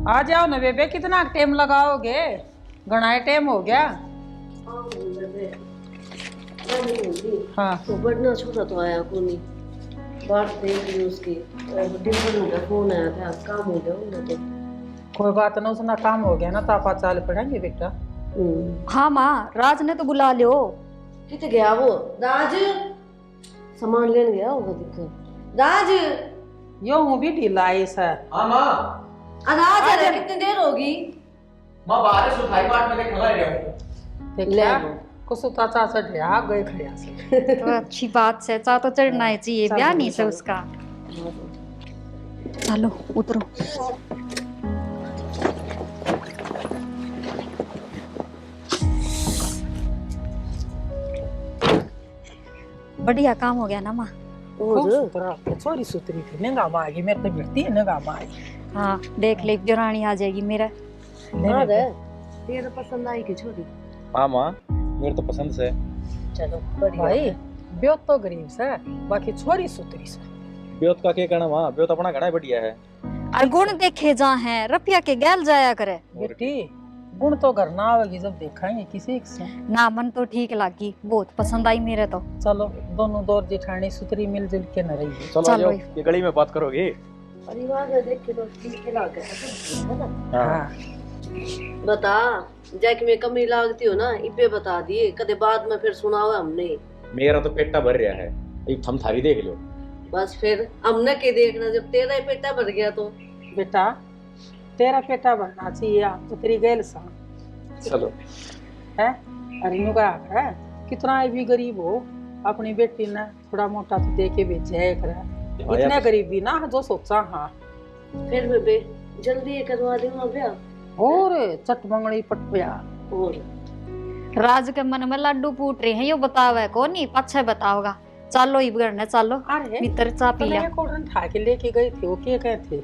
आ जाओ ना बेबे, कितना टाइम लगाओगे? घना टाइम हो गया। हाँ तो बढ़ना छोटा तो आया को नहीं। बात देख ली उसकी। टिफिन का फोन आया था, काम हो गया उन्हें तो। कोई बात ना, उसना काम हो गया ना तो आप चाल पड़ेंगे बेटा। हाँ माँ, राज ने तो बुला लियो। कितने गया वो? राज सामान लेने गया होगा दिक्कत। राज यो हूँ भी ढीला आई सर। हाँ माँ। राज आ रहा, कितनी देर होगी? माँ बाहर सुखाई बाट में खड़ा रहा हूँ। ले कुछ चाचा चढ़ रहा गए खड़िया से। तो अच्छी बात से, चा तो चढ़ना है चाहिए, ब्याह नहीं से उसका। चलो उतरो। बढ़िया काम हो गया ना माँ। छोरी सुतरी थी नंगा माँ आगी, मेरे तो भिड़ती है नंगा माँ आई। हाँ देख ले, जोरानी आ जाएगी मेरा। हाँ रे, तेरे पसंद आई की छोरी? हाँ माँ, मेरे तो पसंद से। चलो बढ़िया भाई ब्योत तो गरीब से, बाकी छोरी सुतरी से। ब्योत का क्या कहना माँ, ब्योत अपना घना बढ़िया है। और गुण देखे जा हैं, रपिया के गैल जाया करे। बेटी गुण तो घर ना आवेगी जब देखेंगे किसी से। ना मन तो ठीक लगी, बहुत पसंद आई मेरे तो। चलो दोनों दौर जेठानी सुतरी मिलजुल के न रही। चलो आ जाओ, ये गली में बात करोगे। परिवार में देख के तो ठीक के लाग है ना। हाँ बता, जैक में कमी लागती हो ना, इपे बता दिए, कदे बाद में फिर सुनाओ हमने। मेरा तो पेटा भर रहा है, एक थम थारी देख लो। बस फिर हमने के देखना, जब तेरा ही पेटा भर गया तो। बेटा तेरा पेटा भरना चाहिए, पुत्री गैल सा चलो है। अरे नुगा है, कितना भी गरीब हो अपनी बेटी ने थोड़ा मोटा तो दे के भेजे है कर। इतने गरीब भी ना जो सोचा। हाँ फिर बेबे जल्दी ये करवा दूंगा ब्याह। और चट मंगड़ी पटया। और राज के मन में लड्डू फूट रहे हैं, यो बतावे को नहीं, पछे बताओगा। चलो ही बिगड़ने चलो, अरे भीतर चा पी लिया। कोडन ठा के लेके गए थे, वो क्या कहते?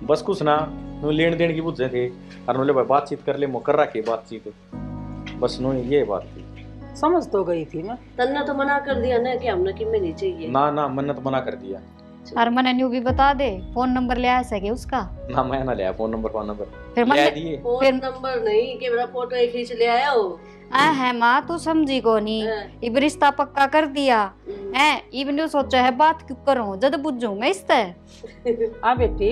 बस कुछ ना, नु लेन देन की बुझे थे और नुले भाई बातचीत कर ले, मुकर रखे बातचीत। बस नु ये बात थी। समझ तो गई थी मैं। तन्ने तो मना कर दिया ना कि हमने कि में नहीं चाहिए। ना ना, मैंने तो मना कर दिया। और मैंने न्यू भी बता दे, फोन नंबर ले आया सके उसका। ना मैं ना लिया फोन नंबर फिर ले मैं दिए। फोन नंबर नहीं कि मेरा फोटो ही खींच ले आया हो। है माँ, तू समझी को नहीं। इब रिश्ता पक्का कर दिया है, इब न्यू सोचा है बात क्यों करूं, जद बुझूं मैं इससे। हाँ बेटी,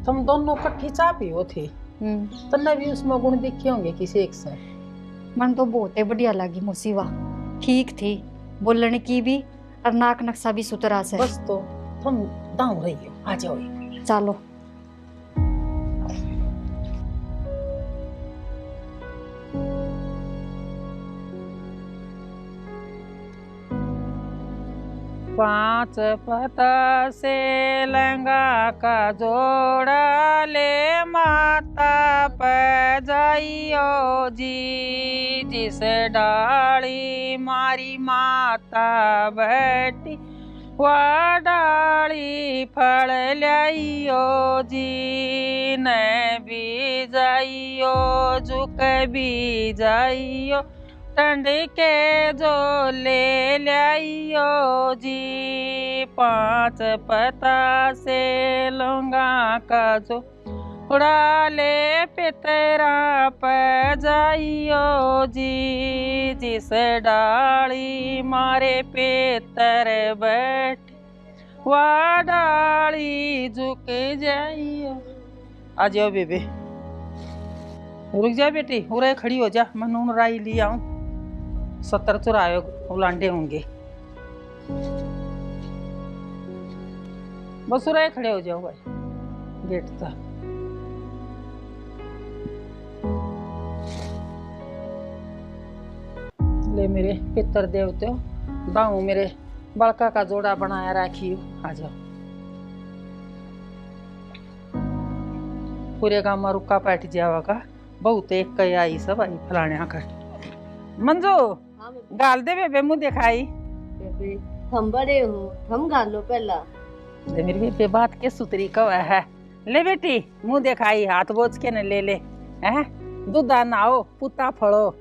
तुम दोनों कट्ठी चा पियो थी, तन्ने भी उसमें गुण दिखे होंगे किसी एक से। मन तो बहुत ही बढ़िया लगी मुसीवा, ठीक थी बोलने की भी, और नाक नक्शा भी सुतरा से। बस तो तुम दाऊ रही हो, आ जाओ। चलो पांच पता से लंगा का जोड़ा ले माता पे जाइयो जी, जिस डाली मारी माता बैठी वह डाली फल लियो जी। न भी जाइयो झुक भी जाइयो, टंड के जो ले लियो जी। पांच पता से लूंगा का जो उड़ा ले पितरा पे जाइयो जी, जिस डाली मारे पेतर बैठ वह डाली झुक जाइयो। आ जाओ बेबे, रुक जा बेटी, उरे खड़ी हो जा, मैं नून राई ली आऊं। 70 चुराए उलांडे होंगे, बस उरे खड़े हो जाओ भाई गेट तक। ले मेरे पितर देवते दाऊ, मेरे बड़का का जोड़ा बनाया राखियो। आ जाओ, पूरे गांव में रुका पैठ जावागा, बहुत एक कई आई सब आई फलाने आकर। मंजू गाल दे बेबे, मुंह दिखाई। बेबे हम बड़े हो, हम गालो पहला। ले मेरी बेबे बात के सुतरी कव है। ले बेटी मुंह दिखाई, हाथ बोझ के न ले ले है। दूध नाओ पुता फड़ो,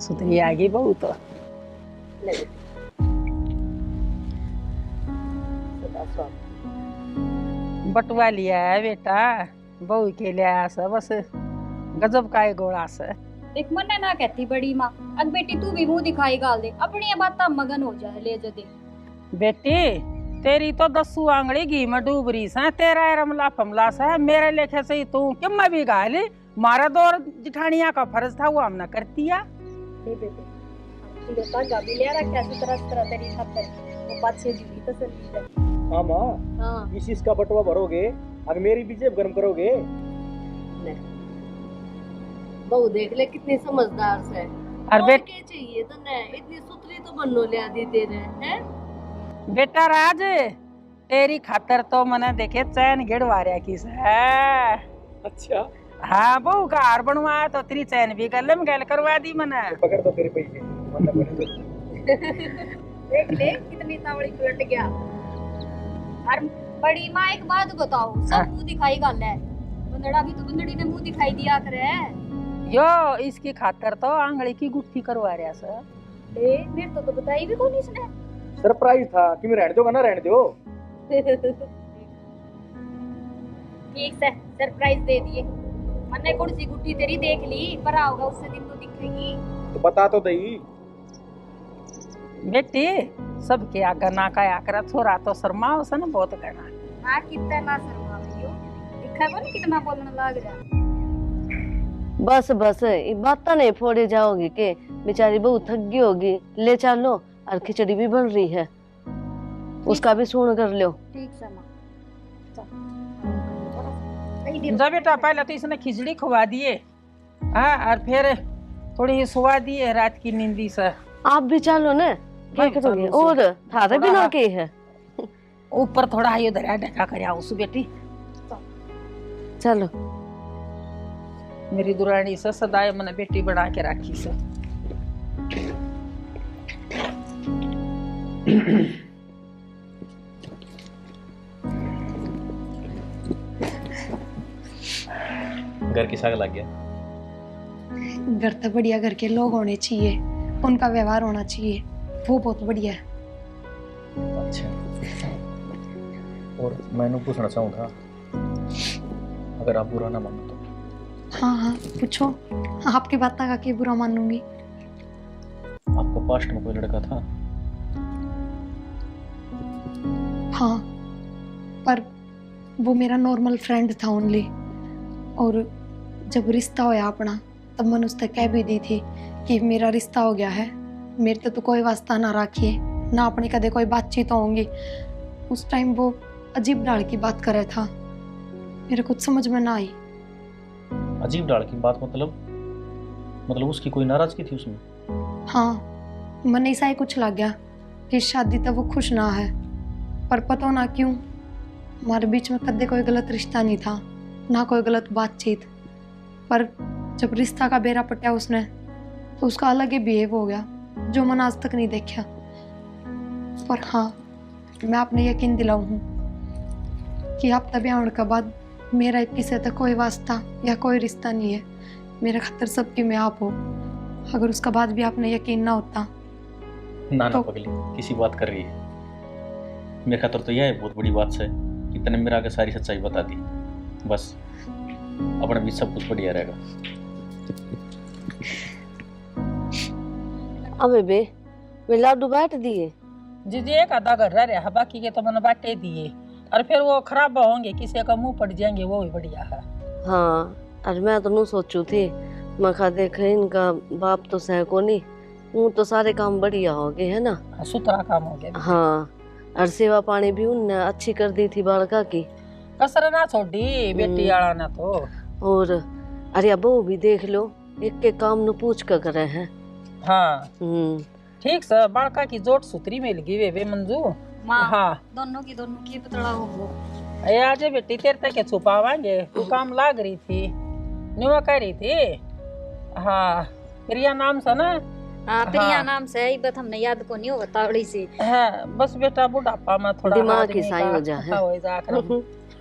सुतरी आ गई बहुत। ले सदा स्वागत। बटुआ लिया है बेटा, बहू के लिए आया सा बस गजब का गोड़ा से। देख मन ना कहती बड़ी माँ, अग बेटी तू भी मुंह दिखाई गाल दे, अपनी बात मगन हो जाए ले जदे। बेटी तेरी तो 10 आंगड़ी घी में डूब रही सा, तेरा रमला फमला सा, मेरे लेखे से तू क्यों मैं भी गाली, मारा दौर जिठानिया का फर्ज था वो हम न करतिया। तेरी खातर वो बात से जुड़ी तसल्ली है। हाँ माँ, हाँ इस चीज का बटवा भरोगे, अगर मेरी भी जेब गर्म करोगे। बहू देख ले कितनी समझदार से। और और क्या चाहिए तने, इतनी सुतरी तो बनो लिया दी तेरे हैं। बेटा राज तेरी खातर तो मने देखे चैन गिड़वा रहा किस है। अच्छा हाँ बहू का हार बनवाया तो तेरी चैन भी गले में गल करवा दी मने। पकड़ दो तेरे पैसे। देख ले कितनी तावड़ी पलट गया। और बड़ी माँ एक बात बताओ, सब मुंह दिखाई गाल है, बंदड़ा भी तो बंदड़ी ने मुंह दिखाई दिया करे। यो इसकी खातर तो आंगली की गुत्थी करवा रहा सर। ए मेरे तो बताई भी कौन इसने। सरप्राइज था कि मैं रहने दो ना रहने दो। ठीक से सरप्राइज दे दिए। मैंने कौन सी गुट्टी तेरी देख ली, पर आओगा उससे दिन तो दिखेगी। तो बता तो दई। बेटी सबके आगे ना का आकरा छोरा तो शर्मा उसे ना बहुत करना। ना कितना ना शर्मा लियो, दिखा कौन कितना बोलने लग रहा। बस बस ये बात नहीं फोड़े जाओगी के, बेचारी बहू थक गई होगी, ले चलो। और खिचड़ी भी बन रही है, उसका भी सुन कर लो। ठीक से माँ जा बेटा पहले तो इसने खिचड़ी खुआ दिए, हाँ और फिर थोड़ी सुवा दिए रात की नींदी से। आप भी चलो ना, क्या करोगे? और थारे भी ना के है ऊपर थोड़ा ये दरिया ढका कर उस बेटी। चलो मेरी दुरानी से सदाए मैंने बेटी बना के रखी से। घर की साग लग गया। घर तो बढ़िया, घर के लोग होने चाहिए, उनका व्यवहार होना चाहिए, वो बहुत बढ़िया है। अच्छा और मैंने पूछना चाहूँ था, अगर आप बुरा ना मानो तो। हाँ हाँ पूछो, आपकी बात ना के बुरा मानूंगी। आपको पास्ट में कोई लड़का था? हाँ पर वो मेरा नॉर्मल फ्रेंड था ओनली, और जब रिश्ता होया अपना तब मैंने उससे कह भी दी थी कि मेरा रिश्ता हो गया है, मेरे तो कोई वास्ता ना रखिए, ना अपनी कदे कोई बातचीत होंगी। उस टाइम वो अजीब डाल की बात कर रहा था, मेरे कुछ समझ में ना आई। अजीब डाल की बात मतलब उसकी कोई नाराजगी थी उसमें? हाँ मन ऐसा ही कुछ लग गया कि शादी तक वो खुश ना है, पर पता ना क्यों हमारे बीच में कदे कोई गलत रिश्ता नहीं था, ना कोई गलत बातचीत, पर जब रिश्ता का बेरा पटा उसने तो उसका अलग ही बिहेव हो गया जो मैंने आज तक नहीं देखा। पर हाँ मैं आपने यकीन दिलाऊं हूँ कि आप तभी आने के बाद मेरा किसी तक कोई वास्ता या कोई रिश्ता नहीं है, मेरे खातर सबकी मैं आप हो। अगर उसका बाद भी आपने यकीन ना होता ना तो... पगली किसी बात कर रही है, मेरे खातर तो यह है बहुत बड़ी बात है कि तने मेरा आगे सारी सच्चाई बता दी, बस अपने बीच सब कुछ बढ़िया रहेगा। अबे बे वे लाडू बांट दिए। जी एक आधा घर रहा, बाकी के तो मैंने बांटे दिए, और फिर वो खराब होंगे, किसी का मुंह पड़ जाएंगे, वो भी बढ़िया है। हाँ और मैं तो नू सोचू थी, मैं खा देखे इनका बाप तो सह को नहीं, वो तो सारे काम बढ़िया हो गए है ना, सुथरा काम हो गया। हाँ और सेवा पानी भी उनने अच्छी कर दी थी बालका की, कसर ना छोड़ी बेटी आला ना तो। और अरे बहू भी देख लो एक के काम न पूछ कर करे हैं। हाँ ठीक से बालका की जोट सुतरी मिल गई वे मंजू। हाँ दोनों की पतला हो ये आज बेटी तेरे तक छुपावांगे, तू काम लाग रही थी, न्यू कह रही थी। हाँ प्रिया नाम से ना। हाँ प्रिया नाम से ही, बस हमने याद को नहीं होता बड़ी सी। हाँ बस बेटा बुढ़ापा में थोड़ा दिमाग की साई हो जाए।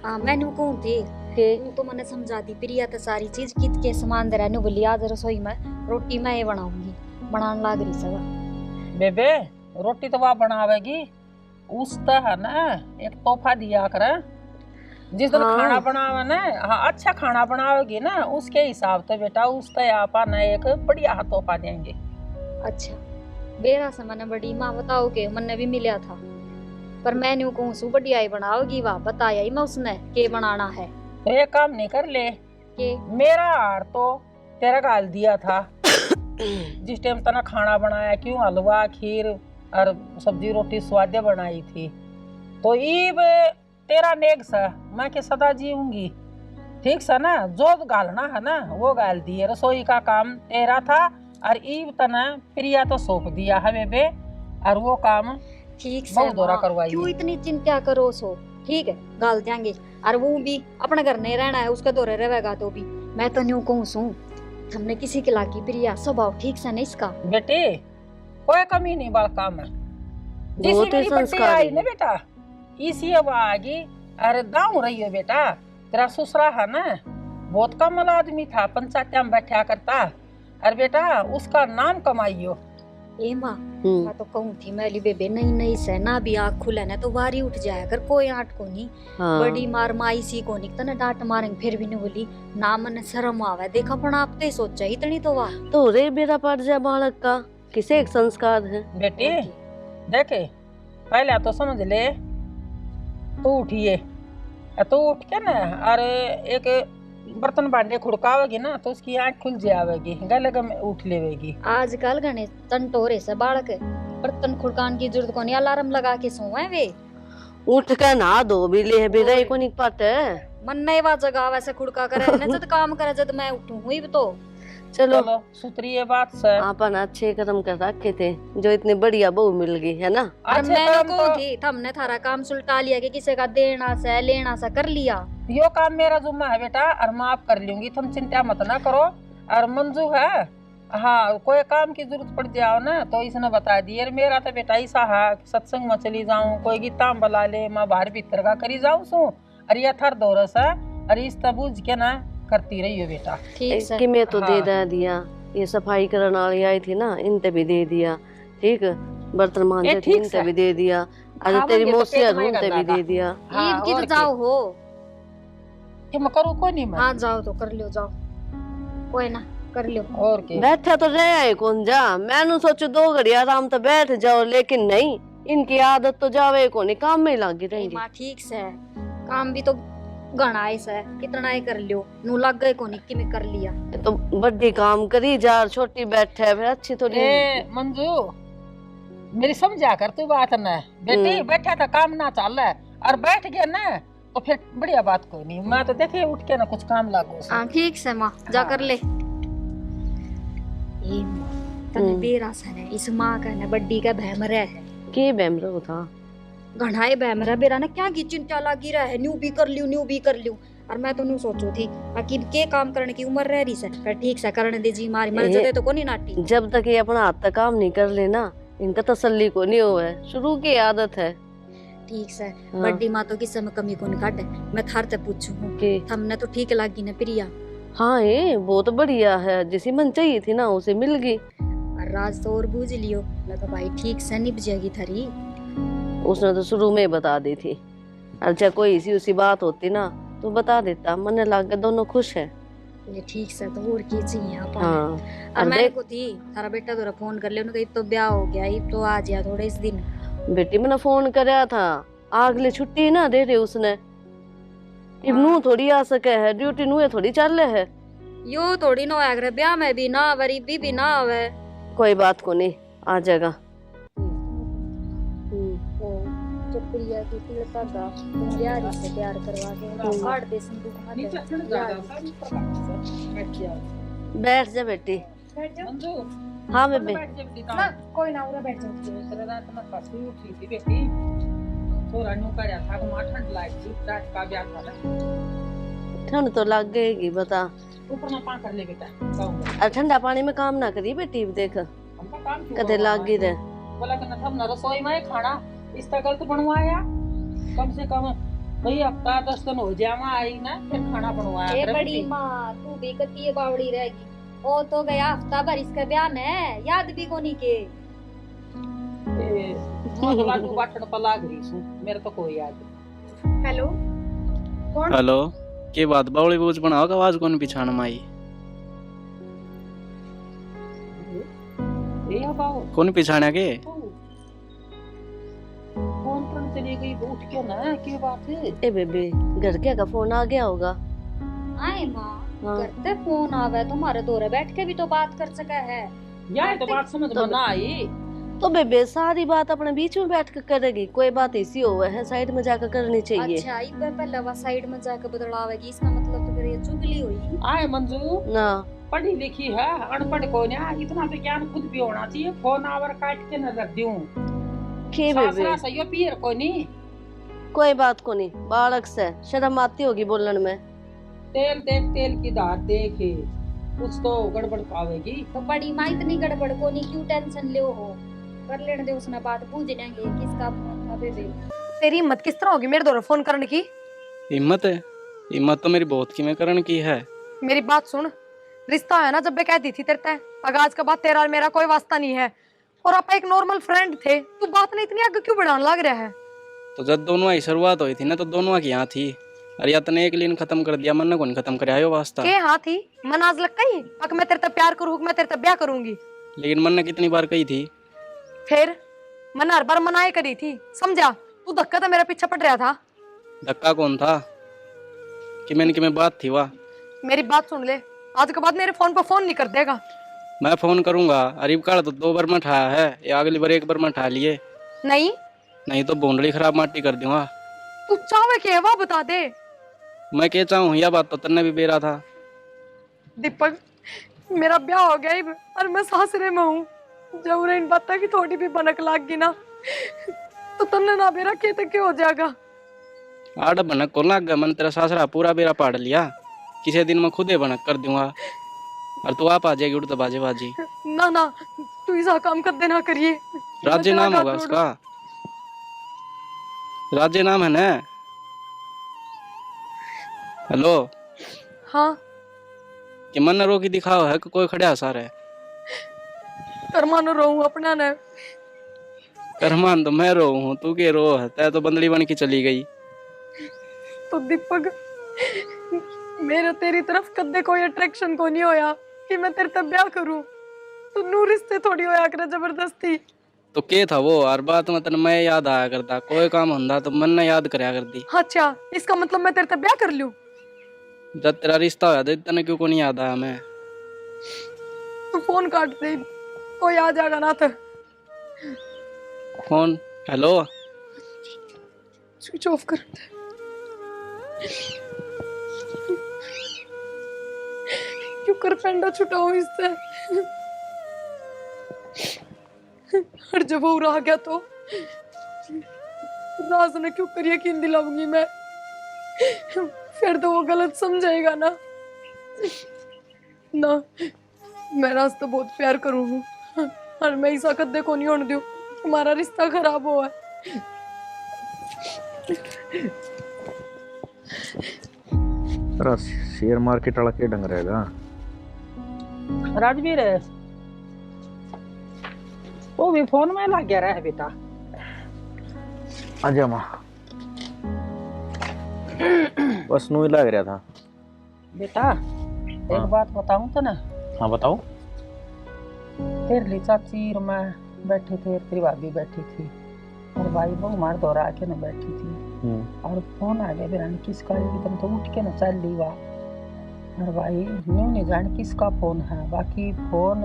हाँ मैंने कहूँ थी वो तो मैंने समझा दी, प्रिया तो सारी चीज कित के समान दे रहने बोली, आज रसोई में रोटी मैं ये बनाऊंगी, बनाने लाग रही सगा। बेबे रोटी तो वह बनावेगी, उसका है ना एक तोहफा दिया कर, जिस दिन हाँ। खाना बनावे ना, हाँ अच्छा खाना बनाओगी ना, उसके हिसाब से बेटा उससे आपा ना एक बढ़िया तोहफा देंगे। अच्छा बेरा से मैंने बड़ी माँ बताओ के मन भी मिला था, पर मैं न्यू कहूँ सु बढ़िया ही बनाओगी, वाह बताया ही मैं उसने के बनाना है। तो एक काम नहीं कर ले, के मेरा हार तो तेरा गाल दिया था जिस टाइम तना खाना बनाया, क्यों हलवा खीर और सब्जी रोटी स्वाद्य बनाई थी, तो ईब तेरा नेक सा मैं के सदा जीऊंगी, ठीक सा ना। जो गालना है ना वो गाल दिए, रसोई का काम तेरा था और ईब तना प्रिया तो सौंप दिया हमें बे, और वो काम ठीक से बहुत दौरा माँ, करवाई क्यों है। इतनी चिंता करो सो, ठीक है गाल देंगे, और वो भी अपना घर नहीं रहना है, उसका दौरे रहेगा तो भी मैं तो न्यू कहूँ सू हमने किसी के लागी प्रिया स्वभाव ठीक से नहीं इसका। बेटे कोई कमी नहीं बाल काम है, जिसी बहुत ही मेरी बर्थडे संस्कारी आई है। ना बेटा इसी अब आगी, अरे गाँव रही हो बेटा, तेरा ससुरा है ना बहुत कमल आदमी था, पंचायत में बैठा करता, अरे बेटा उसका नाम कमाइयो। ए माँ मैं तो कहूँ थी मैली बेबे नहीं नहीं से ना भी आँख खुले ना तो वारी उठ जाए, अगर कोई आँट को नहीं हाँ। बड़ी मार माई सी को नहीं तना डांट मारेंगे, फिर भी नहीं बोली ना मन शर्म आवे, देखा पण आप तो ही सोचा इतनी तो वाह। तो रे बेरा पड़ जाए बालक का, किसे एक संस्कार है। बेटी देखे पहले तो समझ ले, तू उठिए, तो उठ के ना अरे एक बर्तन भांडे खुड़कावेगी ना तो उसकी आँख खुल जाएगी, गले में उठ लेवेगी। आजकल घने तंटोरे से बालक बर्तन खुड़कान की जरूरत को नहीं, अलार्म लगा के सोए वे उठ कर नहा दो भी ले बेरा ओए। को नहीं पाते। मन नहीं वा जगह वैसे खुड़का करे न जद काम करे जद मैं उठूं हुई भी तो चलो चलो सुतरी ये बात से आपन अच्छे कदम कर रखे थे, जो इतनी बढ़िया बहू मिल गई है ना। और अच्छे मैंने काम को तो थी हमने थारा काम सुलटा लिया कि किसी का देना से लेना से कर लिया। यो काम मेरा जुम्मा है बेटा, और माफ कर लूंगी, तुम चिंता मत ना करो। और मंजू है, हाँ कोई काम की जरूरत पड़ जाओ ना तो इसने बता दी, और मेरा तो बेटा ऐसा है सत्संग में चली जाऊं, कोई गीता बुला ले, मैं बाहर भीतर का करी जाऊं सू, और ये थर दौरस है, और इस तबूझ के ना करती रही हो बेटा। ठीक से कि मैं तो हाँ। दे दिया, ये सफाई करने वाली आई थी ना इनते भी दे दिया, ठीक बर्तन मांजे थे ठीक इनते से। भी दे दिया, अरे खावेंगे तेरी तो मौसी पेट में उनते भी गंदा दे दिया। हाँ, ईद की और तो क्या? जाओ हो कि मैं करूँ कोई नहीं मैं, हाँ जाओ तो कर लियो जाओ, कोई ना कर लियो। और क्या। बैठा तो रह आए कौन जा, मैंने सोचो 2 घड़ी आराम तो बैठ जाओ, लेकिन नहीं, इनकी आदत तो जावे को नहीं, काम में ही लगी ए रहेंगे। माँ ठीक से काम भी तो घना है, कितना ही कर लियो, नू लग गए को नहीं कि मैं कर लिया। ये तो बड़ी काम करी जा, छोटी बैठे फिर अच्छी थोड़ी। ए मंजू मेरी समझा कर तू बात ना बेटी, बैठा था काम ना चल रहा है और बैठ गया ना तो फिर बढ़िया बात कोई नहीं, मैं तो देखे उठ के ना कुछ काम लागू से। हाँ ठीक से माँ जा हाँ। कर ले। ए माँ तने बेरा सा है इस माँ का ना बड्डी का भैमरा है, के बेमरो था घनाए भैमरा बेरा ना क्या की चिंता लगी रहा है, न्यू भी कर लियो न्यू भी कर लियो, और मैं तो न्यू सोचू थी आखिर के काम करने की उम्र रह रही से, पर ठीक से करने दे जी मारी मर जदे तो कोनी नाटी। जब तक ये अपना हाथ तक काम नहीं कर लेना इनका तसल्ली को नहीं हुआ है, शुरू की आदत है। ठीक से हाँ। बड्डी माँ तो किसी में कमी को नहीं काटे, मैं थार ते पूछू हूँ कि हमने तो ठीक लगी ना प्रिया, हाँ ये बहुत बढ़िया है, जिसी मन चाहिए थी ना उसे मिल गई। और राज तो और बूझ लियो लगा भाई ठीक से निभ जाएगी थारी। उसने तो शुरू में ही बता दी थी, अच्छा कोई इसी उसी बात होती ना तो बता देता, मन लग गया दोनों खुश है। ये ठीक से तो और की चाहिए अपन। हाँ और और मैंने देख को थी थारा बेटा तोरा फोन कर लियो उन्होंने कहा तो ब्याह हो गया अब तो आ जा थोड़े इस दिन। बेटी मैंने फोन कराया था, अगली छुट्टी ना दे रही उसने, अब नू थोड़ी आ सके है, ड्यूटी नू थोड़ी चल रहे है। यो थोड़ी ना आगरे ब्याह में भी ना गरीबी भी ना आवे। कोई बात को नहीं आ जाएगा। जो प्रिया की तिलका का तुम यारी से प्यार करवा के काट दे संदूक में नीचे चढ़ जाएगा, बैठ जाओ। बैठ जा बेटी। मंजू हाँ बेबे बैठ जा बेटी, काम कोई ना उरा बैठ जाओ। दूसरा रात में फंसी उठी थी बेटी, थोड़ा न्यू कराया था तो मां ठंड लाग गई, रात का ब्याह था ना, ठंड तो लग गएगी बता, ऊपर ना पा कर ले बेटा जाऊंगा। और ठंडा पानी में काम ना करी बेटी, देख हमका काम क्यों कदे करवाना लाग ही है? रहे। बोला कि न थम न रसोई में खाना इस तरह गलत बनवाया, कम से कम भाई हफ्ता 10 दिन हो जावा आई ना फिर खाना बनवाया ए करे बड़ी बेटी। माँ तू भी कती बावड़ी रहेगी, ओ तो गया हफ्ता भर इसका ब्याह में याद भी कोनी के। ए, मैं तो लाडू बाटड़ पर लाग रही हूँ, मेरे तो कोई याद नहीं। हेलो कौन? हेलो, के बात बावली बोझ बनाओ आवाज कौन पिछाण माई? ये बाबू कौन पिछाण्या के? फोन पर चली गई, उठ के ना, क्या बात है? ए बेबी, घर के का फोन आ गया होगा। आए माँ, हाँ। करते फोन आवे तुम्हारे दोरे बैठ के भी तो बात कर सका है। यार तो बात समझ में ना आई। तो बेबे सारी बात अपने बीच में बैठ कर करेगी, कोई बात ऐसी हो है साइड में जाकर करनी चाहिए। अच्छा, एक बार पहले वह साइड में जाकर बदलावेगी, इसका मतलब तो फिर ये चुगली हुई। आए मंजू ना पढ़ी लिखी है, अनपढ़ को ना, इतना तो ज्ञान खुद भी होना चाहिए। फोन आवर काट के न रख दूं। के बेबे, सासरा सही पीर को नहीं। कोई बात को नहीं, बालक से शर्म आती होगी बोलने में। तेल देख, तेल की धार देखे, कुछ तो गड़बड़ पावेगी। तो बड़ी माँ इतनी गड़बड़ को नहीं, क्यों टेंशन ले हो? कर लेने दे, उसने बात पूछ लेंगे किसका फोन था बेबे। तेरी हिम्मत किस तरह होगी मेरे दोरे फोन करने की? हिम्मत है? हिम्मत तो मेरी बहुत की मैं करण की है। मेरी बात सुन, रिश्ता है ना, जब मैं कहती थी तेरे तय आज के बाद तेरा और मेरा कोई वास्ता नहीं है, और आप एक नॉर्मल फ्रेंड थे, तू बात नहीं इतनी आगे क्यों बढ़ाने लग रहा है? तो जब दोनों की शुरुआत हुई थी ना, तो दोनों की यहाँ थी। अरे या तने एक लाइन खत्म कर दिया, मन ने कौन खत्म कर आयो वास्ता। के हाँ थी, मन आज लगता ही अगर मैं तेरे तक प्यार करूँ, मैं तेरे तक ब्याह करूंगी। लेकिन मन ने कितनी बार कही थी। फिर मन हर बार मनाए करी थी, समझा? तू धक्का तो मेरा पीछे पड़ रहा था। धक्का कौन था? कि मैंने बात थी वाह। मेरी बात सुन ले, आज के बाद मेरे फोन पर फोन नहीं कर देगा। मैं फोन करूंगा। अरीब काल तो 2 बार में उठाया है, या अगली बार 1 बार में उठा लिए। नहीं तो बोंडली खराब माटी कर दूंगा। तू चाहे के वह बता दे। मैं क्या चाहूँ, यह बात तो तन्ने भी बेरा था। दीपक, मेरा ब्याह हो गया है और मैं सासरे में हूँ। जब उन्हें इन बातों की थोड़ी भी भनक लाग गई ना, तो तन्ने ना बेरा के तक क्या हो जाएगा। आड़ भनक को लाग गया, मन तेरा सासरा पूरा बेरा पाड़ लिया। किसी दिन मैं खुदे भनक कर दूंगा, और तू आप आ जाएगी उड़ता बाजे बाजी। ना ना, तू ऐसा काम कर देना करिए। राज्य नाम होगा उसका, राज्य नाम है ना। हेलो, हाँ, कि मन रोकी दिखाओ है कि कोई खड़ा सारे करमानो रहूं अपना ने। करमान तो मैं रो हूँ, तू के रो है? तै तो बंदली बन के चली गई। तो दीपक, मेरा तेरी तरफ कदे कोई अट्रैक्शन को नहीं होया कि मैं तेरे तक ब्याह करूं। तू नू रिश्ते थोड़ी होया करे जबरदस्ती। तो के था वो? हर बात में तने मैं याद आया करता, कोई काम होंदा तो मन ने याद करया करती। अच्छा, इसका मतलब मैं तेरे तक ब्याह कर लूं? जब तेरा रिश्ता होया तने क्यों को नहीं याद आया? मैं तू फोन काट दे, कोई आ जाएगा ना तो। फोन हेलो, स्विच ऑफ कर दे। क्यों कर पेंडा छुटाऊं इससे? और जब वो रह गया तो राज ने क्यों कर यकीन दिलाऊंगी मैं? फिर तो वो गलत समझेगा ना। ना, मैं राज तो बहुत प्यार करूँ हूँ, और मैं ऐसा कदे को नहीं होने दूं हमारा रिश्ता खराब हुआ। शेयर मार्केट वाला के ढंग रहेगा। राजवीर है वो भी फोन में लग गया रहा बेटा। आजा माँ, बस नू ही लग रहा था। बेटा एक बात बताऊं तो ना। हाँ बताओ। तेरे लिए चाची और मैं बैठे थे, तेरी भाभी बैठी थी, और भाई बहु मार दौरा आके ना बैठी थी, और फोन आ गया बिरानी किसका, एकदम तो उठ के ना चल ली वाह। और भाई न्यू नहीं जान किसका फोन है, बाकी फोन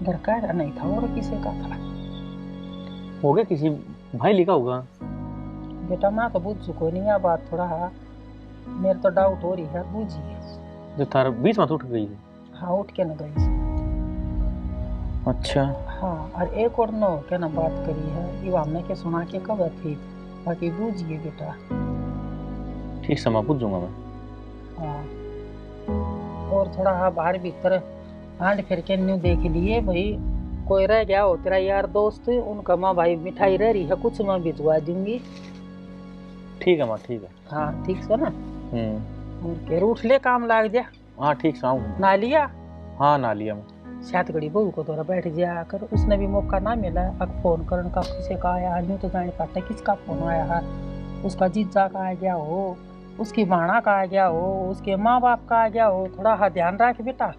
घर का नहीं था और किसी का था। हो गया किसी भाई लिखा होगा। बेटा मैं तो बुझ चुको नहीं है बात, थोड़ा मेरे तो डाउट हो रही है, बुझिए। जो थार बीच में उठ गई। हाँ उठ के ना गई। अच्छा हाँ, और एक और नो क्या ना बात करी है, ये हमने के सुना के कब थी, बाकी बूझिए बेटा। ठीक समय पूछूंगा मैं। हाँ, और थोड़ा हाँ बाहर भीतर आंट फिर के न्यू देख लिए भाई, कोई रह गया हो तेरा यार दोस्त, उनका माँ भाई मिठाई रह रही है, कुछ मैं भिजवा दूंगी। ठीक है माँ, ठीक है। हाँ ठीक से ना। के रूठ ले काम लाग जा। हाँ ठीक से आऊँ। ना लिया? हाँ ना लिया मैं। सात घड़ी बहू को थोड़ा बैठ जाया कर, उसने भी मौका ना मिला अब फोन करने का, किसी का आया न्यू तो जाने पाता किसका फोन आया है, उसका जीजा का आ गया हो, उसकी बाणा का आ गया हो, उसके माँ बाप का आ गया हो, थोड़ा हाँ ध्यान रख बेटा।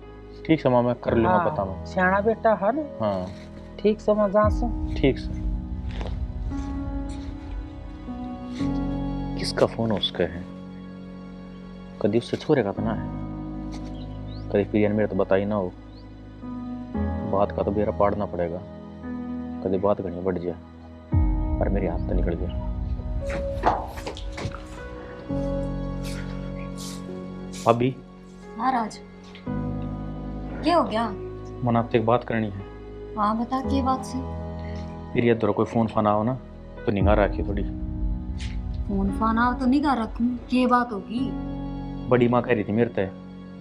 ठीक से माँ, मैं कर लूँगा हाँ, पता मैं। सियाना बेटा है ना। हाँ ठीक से मजा से। ठीक से। किसका फोन उसका है? कभी उससे छोरे का तो ना है, कभी प्रिया ने मेरे तो बताई ना हो। बात का तो बेरा पाड़ना पड़ेगा, कभी बात घनी बढ़ जाए पर मेरे हाथ तो निकल गया। अभी हाँ राज, क्या हो गया? मन आपसे एक बात करनी है। हाँ बता, क्या बात से? प्रिया दर कोई फोन फाना हो ना तो निगाह रखिए थोड़ी। फोन फाना तो निगाह रखूं, क्या बात होगी? बड़ी माँ कह रही थी मेरे से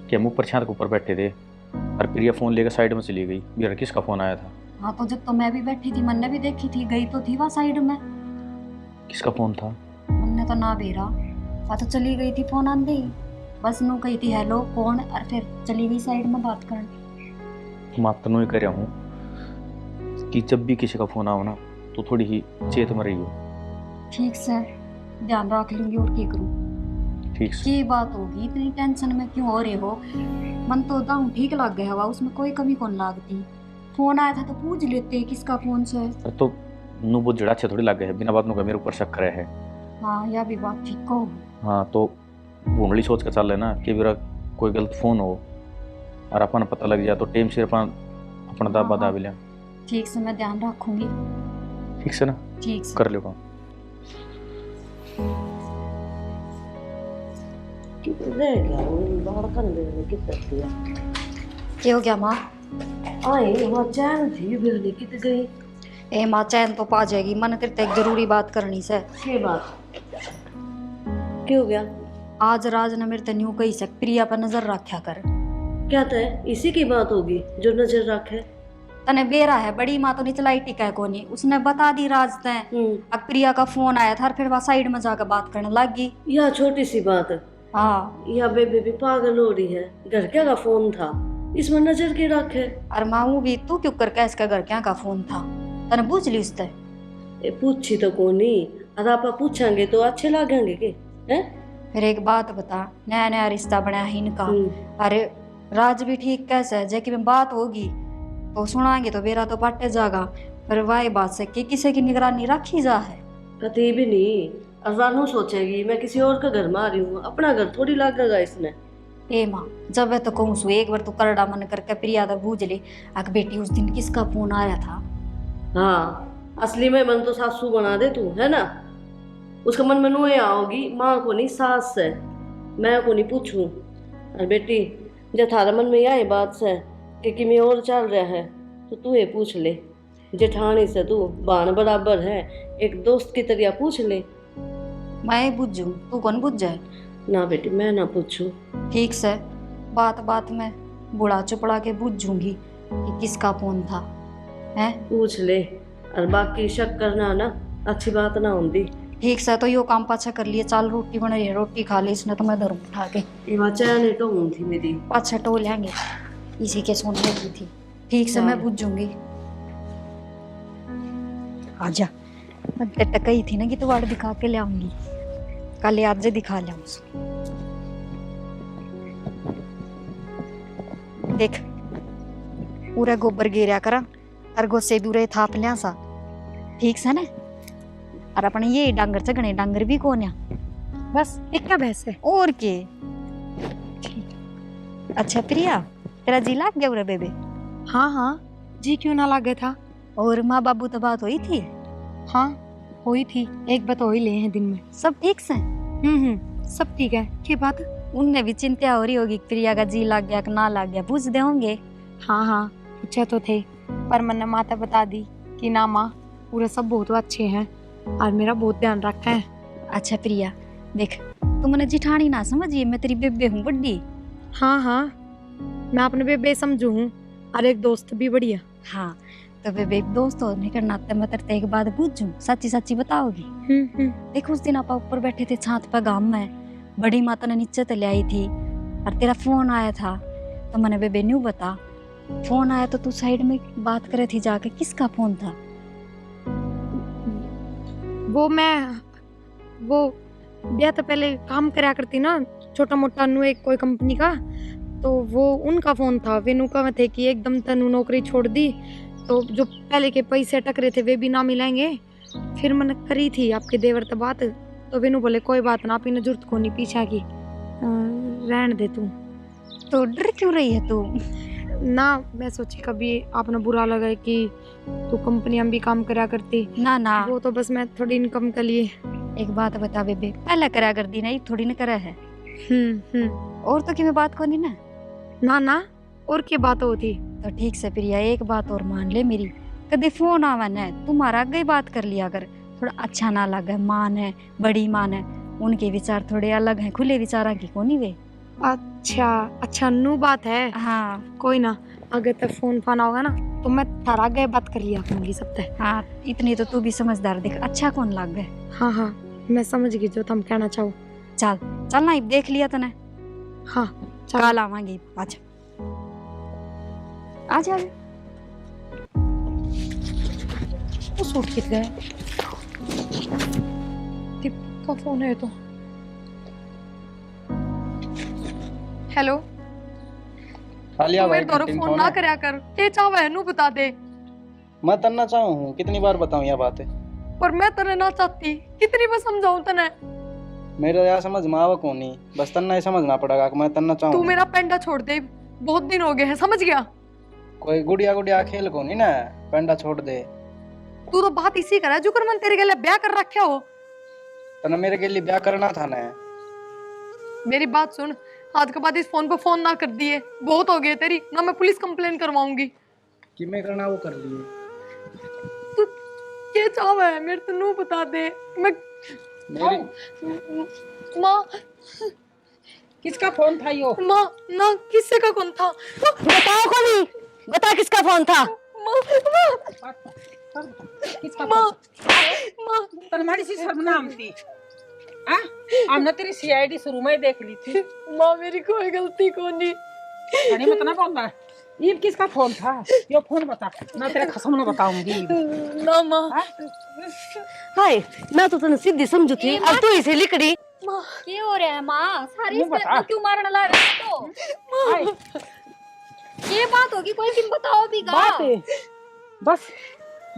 कि हम ऊपर छत के ऊपर बैठे थे और प्रिया फोन लेकर साइड में चली गई। मेरा किसका फोन आया था? हाँ तो जब तो मैं भी बैठी थी, मैंने भी देखी थी, गई तो थी वहाँ साइड में। किसका फोन था? मैंने तो ना बेरा, वहाँ तो चली गई थी, फोन आंदे ही बस नू कही थी हेलो कौन, और फिर चली गई साइड में बात करने। मैं तो नहीं कर रहा हूँ कि जब भी किसी का फोन आओ ना तो थोड़ी ही चेत में रही हो। ठीक से ध्यान रख लूंगी, और क्या करूँ? ठीक से। की बात होगी, इतनी टेंशन में क्यों हो रहे हो? मन तो दाऊं ठीक लग गया हवा, उसमें कोई कमी कौन लागती। फोन आया था तो पूछ लेते किसका फोन से। तो नू बहुत जड़ा अच्छे थोड़ी लग गए है, बिना बात नु मेरे ऊपर शक करे है। हाँ यह भी बात ठीक हो। हाँ तो भूंडली सोच कर चल लेना कि मेरा कोई गलत फोन हो और अपन पता लग जाए तो टेम से अपन अपना दाबा दाब लिया। ठीक से मैं ध्यान रखूंगी। ठीक से ना? ठीक से कर लो काम। क्या हो गया माँ? आई वहाँ चैन थी बिजली कित गई? ए माँ चैन तो पा जाएगी, मन तेरे एक जरूरी बात करनी से। ये बात क्यों हो गया? आज राज ने मेरे ते न्यू कही सक प्रिया पर नजर रखा कर। क्या तय इसी की बात होगी जो नजर रखे? तने बेरा है, बड़ी माँ तो निचलाई टिका है कोनी, उसने बता दी राज ते। अब प्रिया का फोन आया था और फिर वहाँ साइड में जाकर बात करने लग गई। यह छोटी सी बात है। हाँ यह बेबी भी पागल हो रही है। घर क्या का फोन था, इसमें नजर के रखे। और माँ भी तू क्यों करके इसका घर क्या का फोन था, तने पूछ ली उससे? पूछी तो कोनी, अगर आप पूछेंगे तो अच्छे लगेंगे के हैं? फिर एक बात बता, नया नया रिश्ता बना है इनका। अरे राज भी ठीक कैसे है, जैकी में बात होगी तो सुनाएंगे तो बेरा तो पटे जागा। पर वाही बात से कि किसी की निगरानी रखी जा है। कभी भी नहीं। अजानू सोचेगी मैं किसी और का घर में आ रही हूँ, अपना घर थोड़ी लगेगा इसने। ए माँ जब है तो कहूँ सु एक बार तो करड़ा मन करके प्रिया तक बूझ ले, अक बेटी उस दिन किसका फोन आया था। हाँ असली में मन तो सासू बना दे तू, है ना? उसका मन में नुए आओगी, माँ को नहीं सास से, मैं को नहीं पूछूं। और बेटी जब थारा मन में यह बात से कि मैं और चल रहा है तो तू ये पूछ ले। जेठानी से तू बाण बराबर है, एक दोस्त की तरह पूछ ले। मैं बुझू, तू कौन बुझ जाए? ना बेटी मैं ना पूछूं। ठीक से बात बात में बुढ़ा चुपड़ा के बुझूंगी कि किसका फोन था। है पूछ ले, और बाकी शक करना ना अच्छी बात ना होती। ठीक से तो यो काम पाछा कर लिए, चाल रोटी बन रही है, रोटी खा ली इसने तो मैं धरूं उठा के। ये चैन तो हूँ थी मेरी, पाछा टो लेंगे, इसी के सोने की थी। ठीक से मैं बुझूंगी। आजा, मैं तेरे कही थी ना कि तू वाड़ दिखा के ले आऊंगी, कल आज दिखा ले उसको। देख पूरा गोबर गिरा करा और गोसे दूरे थाप लिया सा। ठीक से ना? और अपने ये डांगर चगने डांगर भी कौन है, बस एक क्या बहस है? और के। अच्छा प्रिया तेरा जी लाग गया उरे बेबे? हाँ हाँ जी क्यों ना लगे था। और माँ बाबू तो बात हुई थी? हाँ हुई थी, एक बात हो ही ले हैं दिन में। सब ठीक से? सब ठीक है। क्या बात? उनने भी चिंता हो रही होगी प्रिया का जी लग गया कि ना लग गया, पूछते होंगे। हाँ हाँ पूछे तो थे, पर मैंने माता बता दी कि ना माँ पूरे सब बहुत अच्छे हैं और मेरा बहुत ध्यान रखा है। अच्छा प्रिया देख, तू मैंने जिठानी ना समझिए, मैं तेरी बेबे हूँ बड्डी। हाँ हाँ मैं अपने बेबे समझू हूँ, और एक दोस्त भी बढ़िया। हाँ तो बेबे एक दोस्त होने के नाते मैं तेरे एक बात पूछूं, सच्ची सच्ची बताओगी? देख उस दिन आप ऊपर बैठे थे छात पर गांव में, बड़ी माता ने नीचे तले आई थी और तेरा फोन आया था, तो मैंने बेबे न्यू बता। फोन आया तो तू साइड में बात करे थी जाके, किसका फोन था? वो ब्याह तो पहले काम करा करती ना, छोटा मोटा नु एक कोई कंपनी का, तो वो उनका फोन था। वेनु का थे कि एकदम तनु नौकरी छोड़ दी, तो जो पहले के पैसे अटक रहे थे वे भी ना मिलेंगे। फिर मैंने करी थी आपके देवर से बात, तो वेनु बोले कोई बात ना, आपने जरूरत को नहीं पीछा की, रहन दे तू। तो डर क्यों रही है तू? ना मैं सोची कभी आपने बुरा लगा कि तू कंपनी में भी काम करा करती। ना ना, वो तो बस मैं थोड़ी इनकम के लिए। एक बात बता बेबे, पहले करा कर दी नहीं, थोड़ी ना करा है। और तो कि मैं बात को नहीं ना। ना ना, और क्या बात होती? तो ठीक से प्रिया, एक बात और मान ले मेरी, कभी फोन आवा न तुम्हारा आगे ही बात कर लिया कर, थोड़ा अच्छा ना लगे। मान है, बड़ी मान है, उनके विचार थोड़े अलग हैं, खुले विचार की कोनी वे। अच्छा अच्छा, नू बात है। हाँ कोई ना, अगर तक फोन फाना होगा ना तो मैं थारा आगे बात कर लिया करूंगी सब तक। हाँ, इतनी तो तू भी समझदार देख, अच्छा कौन लग गए। हाँ हाँ, मैं समझ गई जो तुम कहना चाहो। चल चल ना, देख लिया तूने। हाँ कल आवांगी, आजा आजा। वो सूट कित गए? दीप का फोन है तो। हेलो, खाली आ भाई, मेरे फोन ना करया कर, के चाहवा है नू बता दे। मैं तन्ना चाहूँ हूँ, कितनी बार बताऊँ यह बात है। पर मैं तने ना चाहती, कितनी बार समझाऊं तने। मेरे यहाँ समझ में आवा कौन नहीं, बस तन्ना ही समझना पड़ेगा कि मैं तन्ना चाहूँ। तू मेरा पेंडा छोड़ दे, बहुत दिन हो गए हैं, समझ गया? कोई गुड़िया गुड़िया खेल को नहीं ना, पेंडा छोड़ दे। तू तो बात इसी कर रहा है, जो कर मन तेरे के लिए ब्याह कर रखा हो। तना मेरे के लिए ब्याह करना था ना। मेरी बात सुन, आज के बाद इस फोन पे फोन ना कर दिए, बहुत हो गए तेरी ना, मैं पुलिस कंप्लेन करवाऊंगी। कि मैं करना वो कर लिए। तू क्या चाहवा है मेरे, तू बता दे। मैं मेरी माँ, किसका फोन था यो? माँ ना, किससे का कौन था? बताओ को नहीं, बता किसका फोन था? माँ किसका माँ फोन? माँ, तुम्हारी सी सर्वनाम थी। हाँ, हमने तेरी सीआईडी शुरू में ही देख ली थी। माँ मेरी कोई गलती को नहीं। नहीं बता ना कौन था? ये किसका फोन था? यो फोन बता, मैं तेरे कसम ना बताऊंगी। ना माँ, हाय, मैं तो तने सीधी समझू थी, अब तू इसे लिखड़ी। क्या हो रहा है माँ? सारी मुँह बता। क्यों मारने लग रहे हो? हाय, ये बात होगी कोई, तुम बताओ भी गा। बात है बस,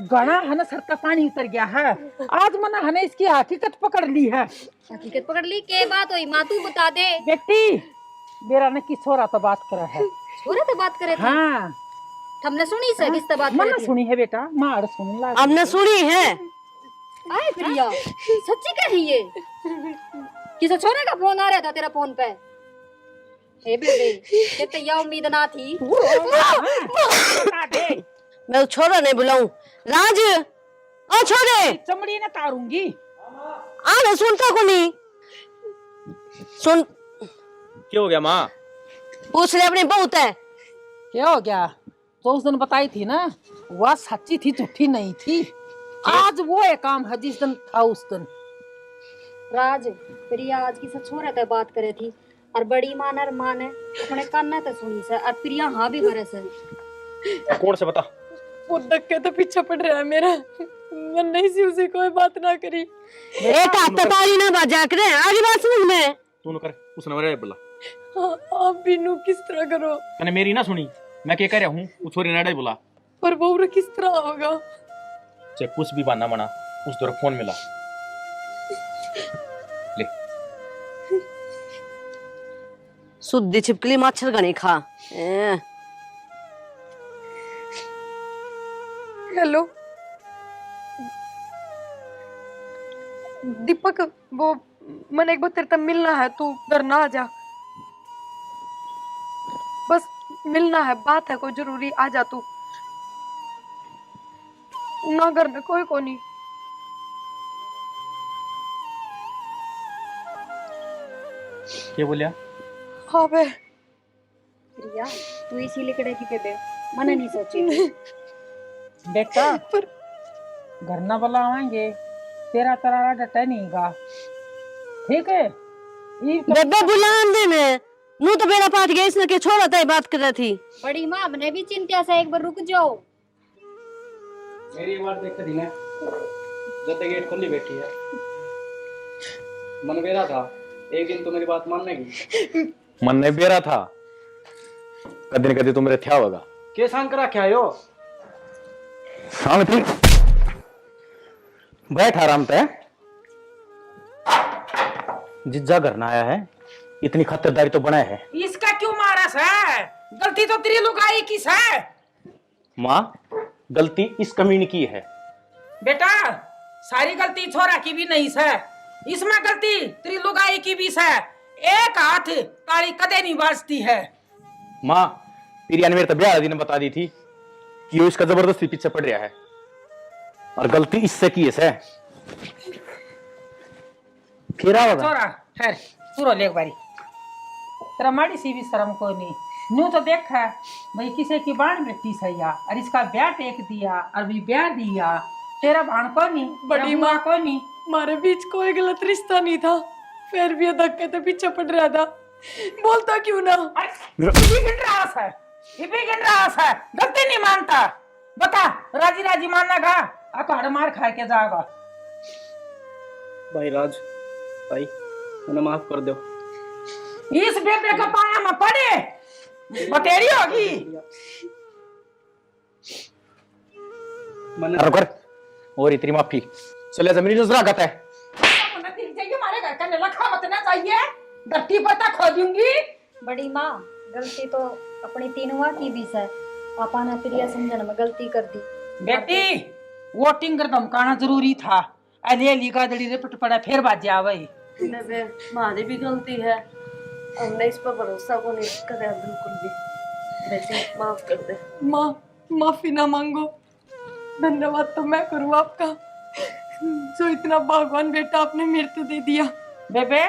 गणा है ना, सर का पानी उतर गया है। आज मना है ना, इसकी हकीकत पकड़ ली है। हकीकत पकड़ ली, के बात हुई माँ, तू बता दे। बेटी मेरा ने किस हो रहा तो बात करा है। छोरे तो बात करे थे, हाँ, हमने सुनी से किस से बात मना करे थे। सुनी है बेटा, मार सुन ला। हमने सुनी है। आए प्रिया, सच्ची कह रही है? किसी छोरे का फोन आ रहा था तेरा फोन पे? हे बेबे, ये तो यह उम्मीद ना थी। बता दे, मैं उस छोरा नहीं बुलाऊं। राज, ओ छोरे, चमड़ी ने तारूंगी। आ ना, सुनता को नहीं। सुन, क्या हो गया माँ? पूछ ले अपनी बहुत है। क्या हो गया? तो उस दिन बताई थी ना, वह सच्ची थी, झूठी नहीं थी। आज वो एक काम है जिस दिन था उस दिन। राज, प्रिया आज की सच छोरे ते बात करे थी, और बड़ी मान और मान है अपने कान ने तो सुनी से, और प्रिया हाँ भी भरे से। कौन से बता? वो धक्के तो पीछे पड़ रहा है मेरा, मन नहीं सी उसे कोई बात ना करी। एक हाथ ताली ना बाजा करे, आगे बात समझ में। तू न कर, उसने मेरे बोला। हाँ, आप भी नू किस तरह करो? तने मेरी ना सुनी, मैं क्या कह रहा हूँ, वो छोरी ने बोला। पर वो किस तरह होगा? चाहे कुछ भी बहाना बना, उस दौर फोन मिला। ले शुद्ध छिपकली मच्छर गणी खा। हेलो दीपक, वो मैंने एक बार तेरे तक मिलना है, तू घर ना आ जा। बस मिलना है, बात है कोई जरूरी, आ जा तू। ना घर में कोई को नहीं। क्या बोलिया? हाँ बे, प्रिया तू इसी लिकड़े की पे दे, मैंने नहीं सोची। बेटा पर घर ना बुलावाएंगे, तेरा तरारा डटे नहीं गा, ठीक है? बेबे बुलान दे में, नू तो बेड़ा पाट गया, इसने के छोरा था बात कर रही थी। बड़ी माँ, हमने भी चिंता से, एक बार रुक जाओ। मेरी बात देख दी ना, जब तक गेट खुली बैठी है। मन मेरा था, एक दिन तो मेरी बात मानने की। मन नहीं बेरा था, कदी न कदी तू मेरे थया होगा। के सांग करा क्या हो? हाँ मित्र, बैठ आराम से। जिज्जा करना आया है, इतनी खतरदारी तो बनाया है। इसका क्यों मारा है? गलती तो तेरी लुगाई की है। माँ, गलती इस कमीने की है। बेटा, सारी गलती छोरा की भी नहीं है, इसमें गलती तेरी लुगाई की भी है। एक हाथ ताली कदे नहीं बाजती है। माँ, पिरिया ने मेरे तबिया आदि ने बता दी थी कि वो इसका जबरदस्ती पीछे पड़ रहा है, और गलती इससे की है। फिर होगा छोरा खैर पूरा ले एक बारी, तेरा माड़ी सी भी शर्म को नहीं। न्यू तो देख है भाई, किसी की बाण बेटी सैया और इसका ब्याह टेक दिया और भी ब्याह दिया। तेरा बाण को नहीं, बड़ी माँ को नहीं। हमारे बीच कोई गलत रिश्ता नहीं था, फिर भी ये धक्के तो पीछे पड़ रहा था। बोलता क्यों ना? ये भी गिन रहा है, गलती नहीं मानता। बता, राजी राजी मानना गा, अकाड़ मार खा के जाएगा। भाई राज, भाई मैंने माफ कर दो। इस बेटे का पाया में पड़े बतेरी होगी। मैंने कर और इतनी माफी चले जमीन नजर आगत है। हमारे घर का लखा मत ना चाहिए, धरती पता खो दूंगी। बड़ी माँ, गलती तो अपनी तीनों की भी है। पापा ने प्रिया समझने में गलती कर दी। बेटी, वोटिंग कर धमकाना जरूरी था। अले लीगा दड़ी रे पट पड़ा फिर बाजे आवे। बेबे, हमारी भी गलती है, हमने इस पर भरोसा को नहीं करा बिल्कुल भी। बेटी माफ कर दे। माँ, माफी ना मांगो, धन्यवाद तो मैं करूँ आपका, जो इतना भगवान बेटा आपने मेरे को दे दिया। बेबे,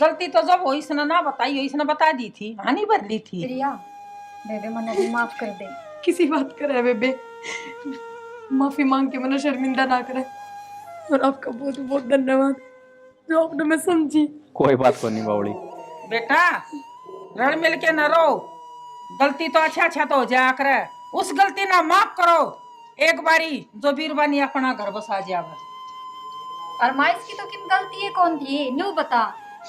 गलती तो जब वो इसने ना बताई, इसने बता दी थी, हानि बदली थी। प्रिया, बेबे मने भी माफ कर दे। किसी बात करे बेबे, माफी मांग के मैंने शर्मिंदा ना करे। और आपका बहुत बहुत धन्यवाद जो आपने मैं समझी। कोई बात को नहीं बावड़ी। बेटा, रण मिल के न रो, गलती तो अच्छा तो हो जाया करे, उस गलती ना माफ करो एक बारी, जो बीरबानी अपना घर बसा जावे। और माँ, इसकी तो किन गलती है कौन थी? न्यू बता।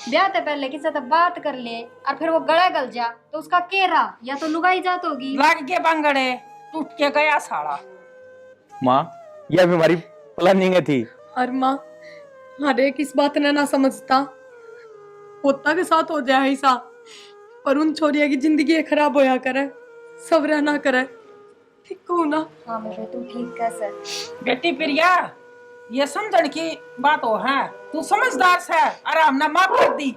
ब्याह से पहले किसी से बात कर ले और फिर वो गला गल जा तो उसका केरा या तो लुगाई जात होगी। लग के बंगड़े, टूट के गया साड़ा। माँ, यह भी हमारी प्लानिंग थी। और माँ, हर एक इस बात ने ना समझता, पोता के साथ हो जाए ऐसा, पर उन छोरिया की जिंदगी खराब होया करे, सब रहना करे। ठीक हो ना? हाँ मेरे, तू ठीक कैसे? बेटी प्रिया, ये समझण की बात हो है, तू समझदार से आराम ना माफ कर दी।